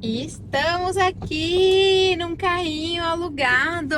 E estamos aqui num carrinho alugado.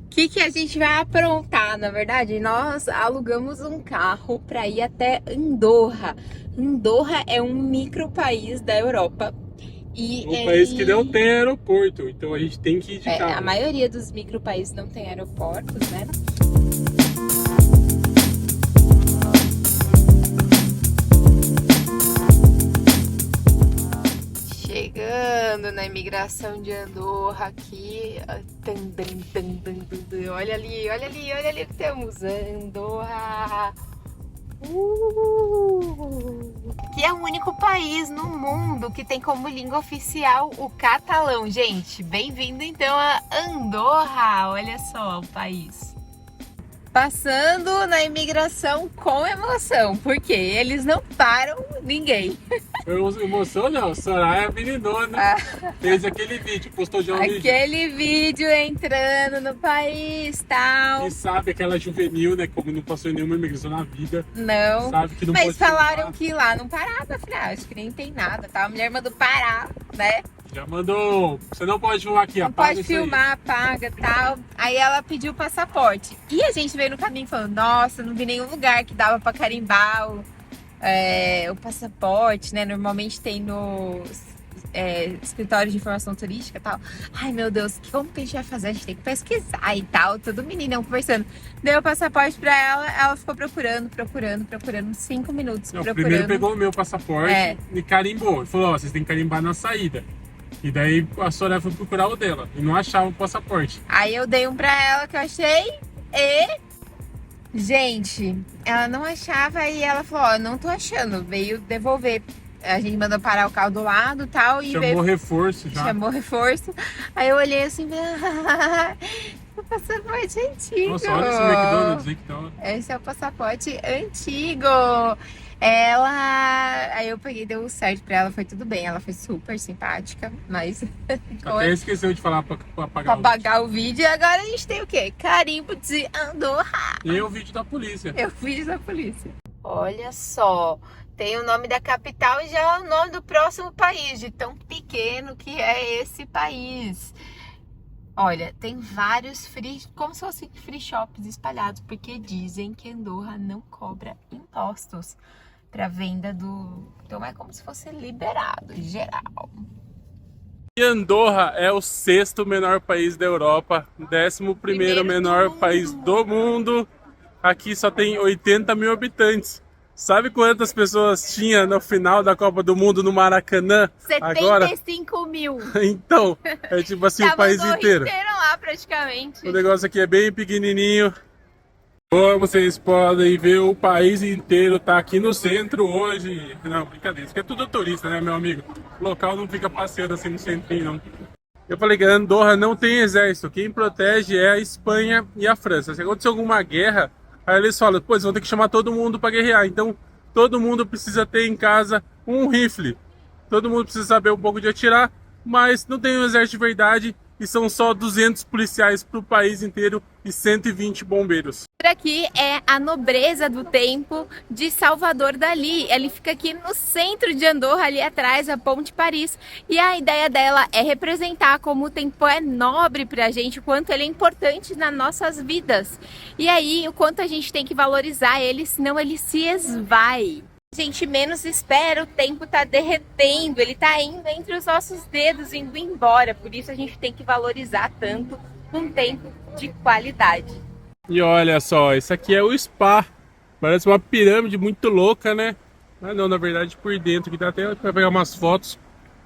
O que a gente vai aprontar? Na verdade, nós alugamos um carro para ir até Andorra. Andorra é um micro país da Europa e Um país que não tem ele aeroporto, então a gente tem que ir de a carro. maioria dos micro países não tem aeroportos, né? Chegando na imigração de Andorra aqui. Olha ali, olha ali, olha ali que temos Andorra. Que é o único país no mundo que tem como língua oficial o catalão, gente. Bem-vindo então a Andorra. Olha só o país. Passando na imigração com emoção, porque eles não param ninguém. Foi emoção não, Soraya meninona fez aquele vídeo, postou já um vídeo. Aquele vídeo entrando no país, tal. E sabe aquela juvenil, né, como não passou em nenhuma imigração na vida, Não. sabe que não Mas pode falaram filmar. que lá não parava, afinal, acho que nem tem nada, tá? A mulher mandou parar, né? Já mandou, você não pode filmar aqui, Não apaga pode isso aí. filmar, apaga, tal. Aí ela pediu o passaporte. E a gente veio no caminho falando, nossa, não vi nenhum lugar que dava pra carimbar o passaporte, né? Normalmente tem nos escritórios de informação turística e tal. Ai, meu Deus, como que a gente vai fazer? A gente tem que pesquisar e tal. Todo meninão conversando. Deu o passaporte pra ela ficou procurando 5 minutos Não, primeiro procurando. pegou o meu passaporte É. e carimbou. Falou, ó, vocês têm que carimbar na saída. E daí a Soraya foi procurar o dela e não achava o passaporte. Aí eu dei um pra ela que eu achei e gente, ela não achava e ela falou, ó, não tô achando, veio devolver. A gente mandou parar o carro do lado e tal e Chamou veio, reforço já. chamou reforço. Aí eu olhei assim, o passaporte antigo. Nossa, olha esse McDonald's aí que tá. Esse é o passaporte antigo. Aí eu peguei, deu certo pra ela, foi tudo bem. Ela foi super simpática, mas Até esqueceu de falar pra pra apagar o vídeo. pagar o vídeo. E agora a gente tem o quê? Carimbo de Andorra. E o vídeo da polícia. Eu fiz a polícia. Olha só, tem o nome da capital e já é o nome do próximo país, de tão pequeno que é esse país. Olha, tem vários como se fossem free shops espalhados, porque dizem que Andorra não cobra impostos para venda do. Então é como se fosse liberado, geral. E Andorra é o sexto menor país da Europa, 11º menor país do mundo. Aqui só tem 80 mil habitantes. Sabe quantas pessoas tinha no final da Copa do Mundo no Maracanã? Agora? 75 mil. Então, é tipo assim o Tava país Andorra inteiro. inteiro lá praticamente. O negócio aqui é bem pequenininho. Como vocês podem ver, o país inteiro tá aqui no centro hoje. Não, brincadeira, isso aqui é tudo turista, né, meu amigo? O local não fica passeando assim no centrinho, não. Eu falei que Andorra não tem exército. Quem protege é a Espanha e a França. Se acontecer alguma guerra, aí eles falam, pô, eles vão ter que chamar todo mundo para guerrear. Então, todo mundo precisa ter em casa um rifle. Todo mundo precisa saber um pouco de atirar, mas não tem um exército de verdade e são só 200 policiais para o país inteiro e 120 bombeiros. Aqui é a nobreza do tempo de Salvador Dalí. Ele fica aqui no centro de Andorra, ali atrás, a Ponte Paris. E a ideia dela é representar como o tempo é nobre pra gente, o quanto ele é importante nas nossas vidas. E aí, o quanto a gente tem que valorizar ele, senão ele se esvai. A gente menos espera, o tempo tá derretendo, ele tá indo entre os nossos dedos, indo embora. Por isso a gente tem que valorizar tanto um tempo de qualidade. E olha só, isso aqui é o spa. Parece uma pirâmide muito louca, né? Mas não, na verdade por dentro, que dá até pra pegar umas fotos.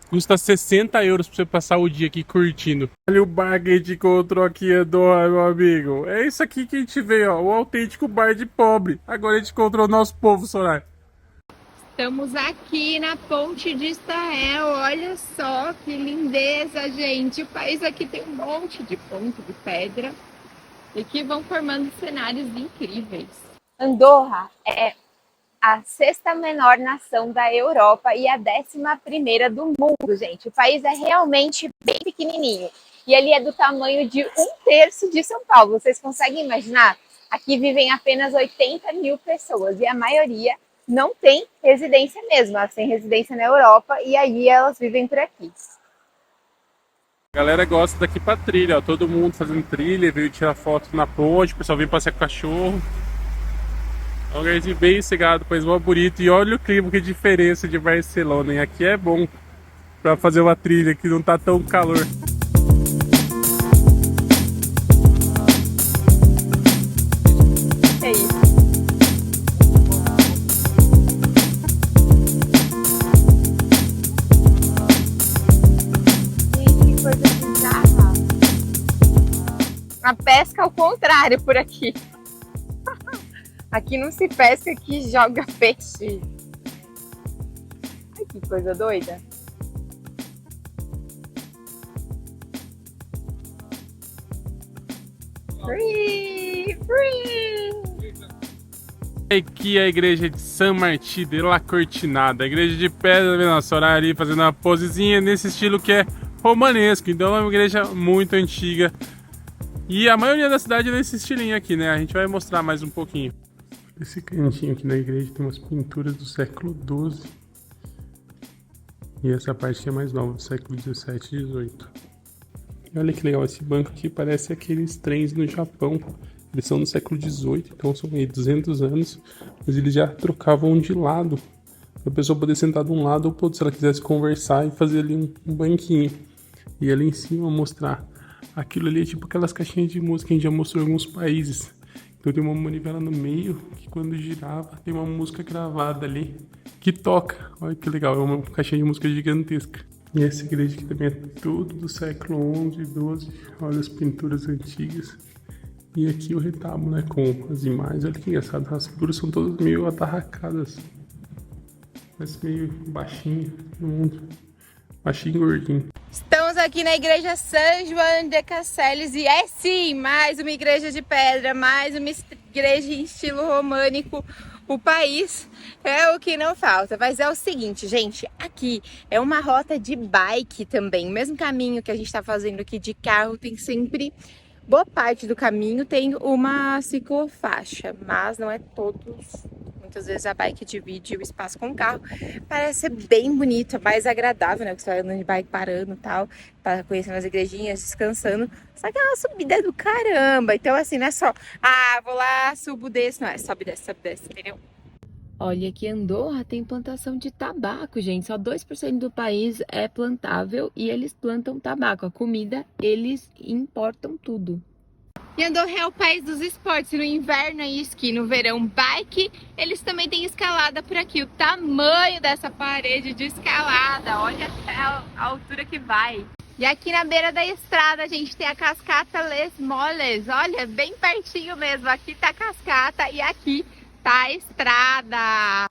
Custa 60 euros pra você passar o dia aqui curtindo. Olha o bar que a gente encontrou aqui, Andorra, meu amigo. É isso aqui que a gente vê, ó. O autêntico bar de pobre. Agora a gente encontrou o nosso povo, Soraya. Estamos aqui na Ponte de Israel, olha só que lindeza, gente. O país aqui tem um monte de ponte de pedra e que vão formando cenários incríveis. Andorra é a sexta menor nação da Europa e a 11ª do mundo, gente. O país é realmente bem pequenininho e ele é do tamanho de 1/3 de São Paulo. Vocês conseguem imaginar? Aqui vivem apenas 80 mil pessoas e a maioria não têm residência mesmo, elas têm residência na Europa e aí elas vivem por aqui. A galera gosta daqui pra trilha, ó. Todo mundo fazendo trilha, veio tirar foto na ponte, o pessoal vem passear com o cachorro. É um lugarzinho bem cegado, país mó bonito. E olha o clima, que diferença de Barcelona. E aqui é bom pra fazer uma trilha, que não tá tão calor. É isso. Gente, que coisa bizarra. A pesca ao contrário por aqui. Aqui não se pesca, aqui joga peixe. Ai, que coisa doida. Free! Free! Aqui é a igreja de San Martí de la Cortinada, a igreja de pedra, vendo a Soraya ali fazendo uma posezinha nesse estilo que é romanesco. Então é uma igreja muito antiga. E a maioria da cidade é nesse estilinho aqui, né? A gente vai mostrar mais um pouquinho. Esse cantinho aqui da igreja tem umas pinturas do século XII. E essa parte é mais nova, do século XVII e XVIII. E olha que legal, esse banco aqui parece aqueles trens no Japão. Eles são do século XVIII, então são aí 200 anos. Mas eles já trocavam de lado, para a pessoa poder sentar de um lado ou pro outro, se ela quisesse conversar e fazer ali um banquinho. E ali em cima mostrar. Aquilo ali é tipo aquelas caixinhas de música que a gente já mostrou em alguns países. Então tem uma manivela no meio, que quando girava tem uma música gravada ali, que toca. Olha que legal, é uma caixinha de música gigantesca. E essa igreja aqui também é tudo do século XI, XII. Olha as pinturas antigas. E aqui o retábulo, né, com as imagens. Olha que engraçado, as figuras são todas meio atarracadas. Mas meio baixinho, baixinho e gordinho. Estamos aqui na igreja São João de Caceles e é sim, mais uma igreja de pedra, mais uma igreja em estilo românico. O país é o que não falta, mas é o seguinte, gente, aqui é uma rota de bike também, o mesmo caminho que a gente está fazendo aqui de carro, tem sempre, boa parte do caminho tem uma ciclofaixa, mas não é todos. Muitas vezes a bike divide o espaço com o carro. Parece ser bem bonito, mais agradável, né? Que você vai andando de bike parando e tal, para conhecendo as igrejinhas, descansando. Só que é uma subida do caramba. Então, assim, não é só, vou lá, subo, desço. Não, é sobe, desce, entendeu? Olha, aqui em Andorra tem plantação de tabaco, gente. Só 2% do país é plantável e eles plantam tabaco. A comida, eles importam tudo. E Andorra é o país dos esportes, no inverno é esqui, no verão bike, eles também têm escalada por aqui. O tamanho dessa parede de escalada, olha a altura que vai. E aqui na beira da estrada a gente tem a cascata Les Moles, olha, bem pertinho mesmo, aqui tá a cascata e aqui tá a estrada.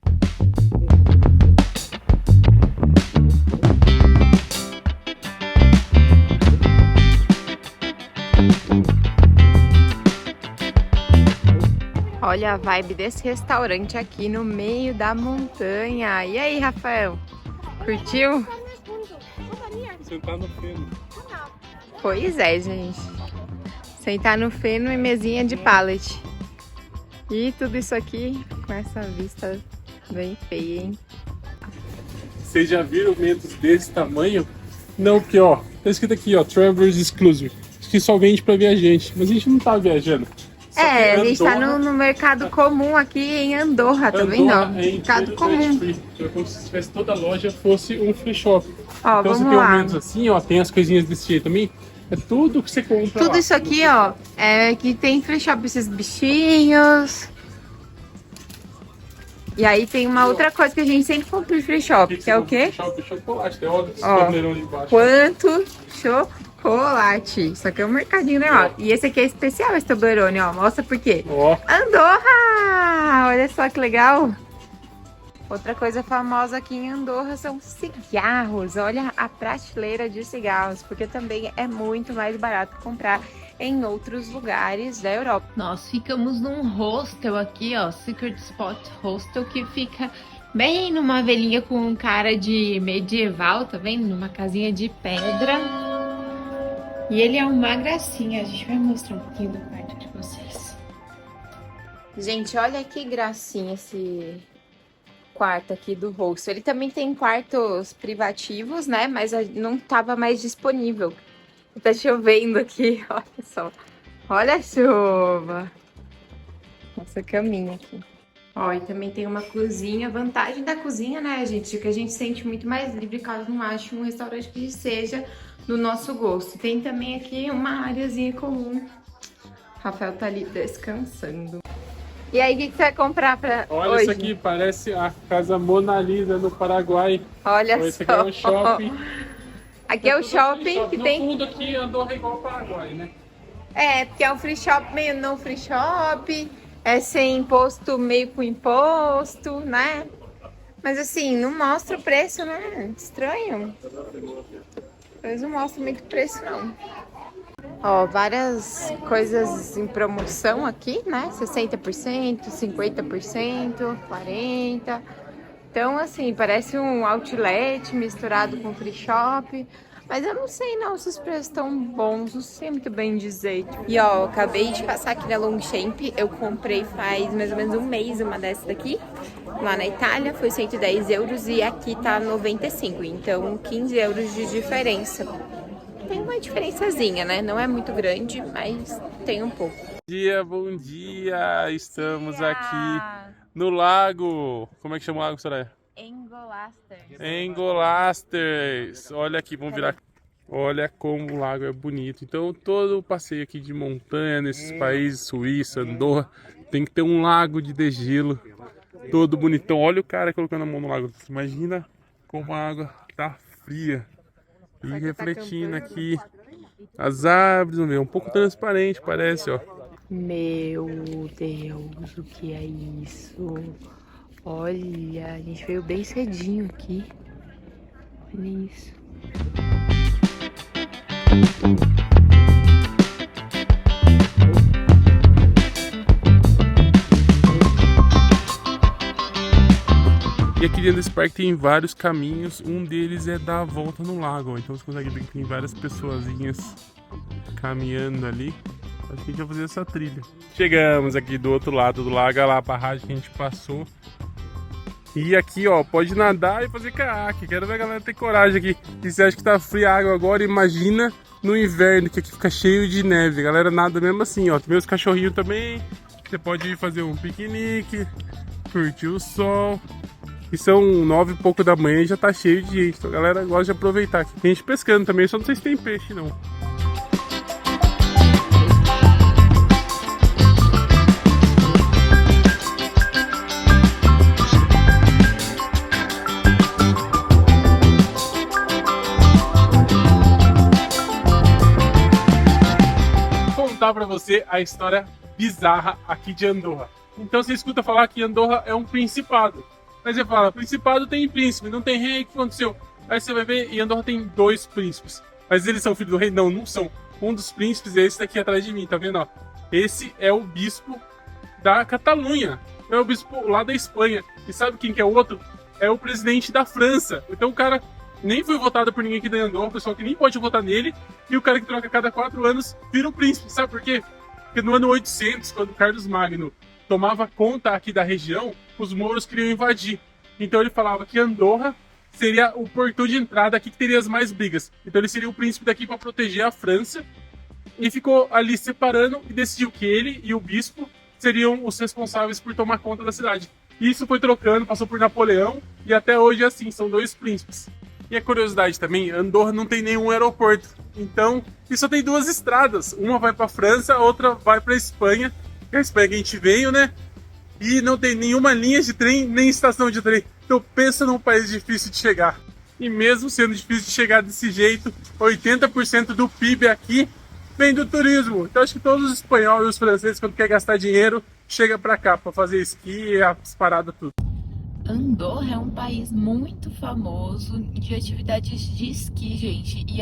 Olha a vibe desse restaurante aqui no meio da montanha. E aí, Rafael? Curtiu? Sentar no feno. Pois é, gente. Sentar no feno e mesinha de pallet. E tudo isso aqui com essa vista bem feia, hein? Vocês já viram mentos desse tamanho? Não, porque ó, tá escrito aqui, ó, Travelers Exclusive. Acho que só vende pra viajante, mas a gente não tá viajando. A gente tá no mercado comum aqui em Andorra, tá vendo? Mercado comum. É como se tivesse toda a loja fosse um free shop. Ó, então você tem aumentos assim, ó, tem as coisinhas desse jeito também. É tudo que você compra. Tudo lá. isso aqui, ó, é que tem free shop, esses bichinhos. E aí tem uma outra coisa que a gente sempre compra em free shop, que é o quê? Chocolate, tem óleos de baixo. Quanto chocolate. Isso aqui é um mercadinho normal. E esse aqui é especial, esse Toblerone, ó. Mostra por quê. Andorra! Olha só que legal. Outra coisa famosa aqui em Andorra são cigarros. Olha a prateleira de cigarros, porque também é muito mais barato comprar em outros lugares da Europa. Nós ficamos num hostel aqui, ó, Secret Spot Hostel, que fica bem numa velhinha com um cara de medieval, tá vendo? Numa casinha de pedra. E ele é uma gracinha, a gente vai mostrar um pouquinho do quarto de vocês. Gente, olha que gracinha quarto aqui do hostel. Ele também tem quartos privativos, né? Mas não tava mais disponível. Tá chovendo aqui, olha só. Olha a chuva. Nossa caminha aqui. Ó, e também tem uma cozinha. Vantagem da cozinha, né, gente? Que a gente se sente muito mais livre caso não ache um restaurante que seja do nosso gosto. Tem também aqui uma areazinha comum. Rafael tá ali descansando. E aí, o que você vai comprar pra Olha hoje? isso aqui, parece a Casa Mona Lisa no Paraguai. Olha só. Esse aqui é o shopping. Aqui é o shopping que tem... No fundo aqui, Andorra é igual ao Paraguai, né? É, porque é um free shop meio não free shop. É sem imposto, meio com imposto, né? Mas assim, não mostra o preço, né? Estranho. Eles não mostram muito preço, não. Ó, várias coisas em promoção aqui, né? 60%, 50%, 40%. Então, assim, parece um outlet misturado com free shop. Mas eu não sei não se os preços estão bons, não sei muito bem dizer. E ó, eu acabei de passar aqui na Longchamp. Eu comprei faz mais ou menos um mês uma dessa daqui. Lá na Itália foi 110 euros e aqui tá 95. Então 15 euros de diferença. Tem uma diferençazinha, né? Não é muito grande, mas tem um pouco. Bom dia! Estamos aqui no lago. Como é que chama o lago, Soraya? Engolasters. Engolasters. Olha aqui, vamos virar. Olha como o lago é bonito. Então todo o passeio aqui de montanha nesses países, Suíça, Andorra, tem que ter um lago de degelo. Todo bonitão. Olha o cara colocando a mão no lago. Imagina como a água tá fria. E refletindo aqui as árvores, vamos ver, um pouco transparente parece, ó. Meu Deus, o que é isso? Olha, a gente veio bem cedinho aqui. Olha isso. E aqui dentro desse parque tem vários caminhos, um deles é dar a volta no lago, ó. Então você consegue ver que tem várias pessoazinhas caminhando ali. Acho que a gente vai fazer essa trilha. Chegamos aqui do outro lado do lago, olha lá a barragem que a gente passou. E aqui, ó, pode nadar e fazer caiaque. Quero ver a galera ter coragem aqui. E você acha que tá fria a água agora, imagina no inverno, que aqui fica cheio de neve. A galera nada mesmo assim, ó. Tem meus cachorrinhos também. Você pode ir fazer um piquenique, curtir o sol. E são 9 e pouco da manhã e já tá cheio de gente. Então a galera gosta de aproveitar aqui. Tem gente pescando também, só não sei se tem peixe não. Vou contar pra você a história bizarra aqui de Andorra. Então você escuta falar que Andorra é um principado. Mas você fala, principado tem príncipe, não tem rei, o que aconteceu? Aí você vai ver, e Andorra tem 2 príncipes. Mas eles são filhos do rei? Não, não são. Um dos príncipes é esse daqui atrás de mim, tá vendo? Ó? Esse é o bispo da Catalunha. É o bispo lá da Espanha. E sabe quem que é o outro? É o presidente da França. Então o cara nem foi votado por ninguém aqui da Andorra, o pessoal que nem pode votar nele. E o cara que troca a cada 4 anos vira um príncipe. Sabe por quê? Porque no ano 800, quando Carlos Magno tomava conta aqui da região, os mouros queriam invadir. Então ele falava que Andorra seria o portão de entrada aqui que teria as mais brigas. Então ele seria o príncipe daqui para proteger a França. E ficou ali separando e decidiu que ele e o bispo seriam os responsáveis por tomar conta da cidade. E isso foi trocando, passou por Napoleão e até hoje é assim, são 2 príncipes. E a curiosidade também, Andorra não tem nenhum aeroporto. Então, e só tem 2 estradas. Uma vai para a França, a outra vai para a Espanha. A Espanha que a gente veio, né? E não tem nenhuma linha de trem, nem estação de trem. Então pensa num país difícil de chegar. E mesmo sendo difícil de chegar desse jeito, 80% do PIB aqui vem do turismo. Então acho que todos os espanhóis e os franceses, quando quer gastar dinheiro, chega pra cá pra fazer esqui e as paradas tudo. Andorra é um país muito famoso de atividades de esqui, gente. E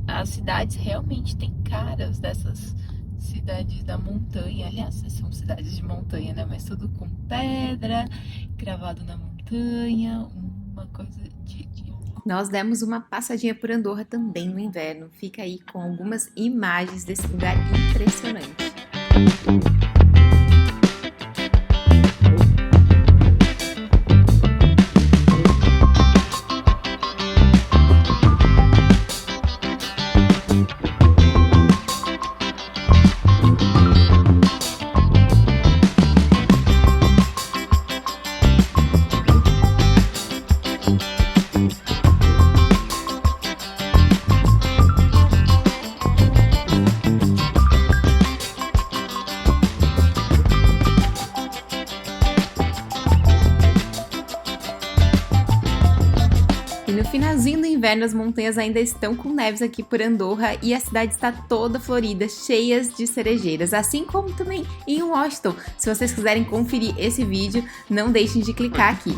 as cidades realmente têm caras dessas cidades da montanha. Aliás, são cidades de montanha, né? Mas tudo com pedra, gravado na montanha, uma coisa de... Nós demos uma passadinha por Andorra também no inverno. Fica aí com algumas imagens desse lugar impressionante. finalzinho do inverno, as montanhas ainda estão com neves aqui por Andorra e a cidade está toda florida, cheias de cerejeiras, assim como também em Washington. Se vocês quiserem conferir esse vídeo, não deixem de clicar aqui.